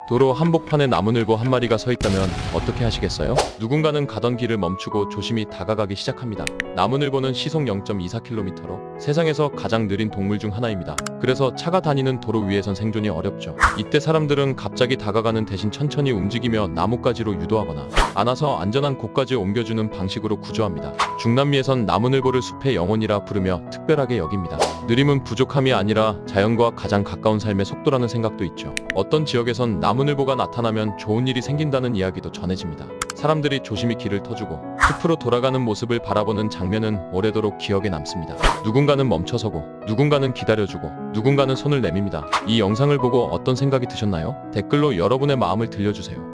도로 한복판에 나무늘보 한 마리가 서 있다면 어떻게 하시겠어요? 누군가는 가던 길을 멈추고 조심히 다가가기 시작합니다. 나무늘보는 시속 0.24km로 세상에서 가장 느린 동물 중 하나입니다. 그래서 차가 다니는 도로 위에선 생존이 어렵죠. 이때 사람들은 갑자기 다가가는 대신 천천히 움직이며 나뭇가지로 유도하거나 안아서 안전한 곳까지 옮겨주는 방식으로 구조합니다. 중남미에선 나무늘보를 숲의 영혼이라 부르며 특별하게 여깁니다. 느림은 부족함이 아니라 자연과 가장 가까운 삶의 속도라는 생각도 있죠. 어떤 지역에선 나무늘보가 나타나면 좋은 일이 생긴다는 이야기도 전해집니다. 사람들이 조심히 길을 터주고 숲으로 돌아가는 모습을 바라보는 장면은 오래도록 기억에 남습니다. 누군가는 멈춰서고 누군가는 기다려주고 누군가는 손을 내밉니다. 이 영상을 보고 어떤 생각이 드셨나요? 댓글로 여러분의 마음을 들려주세요.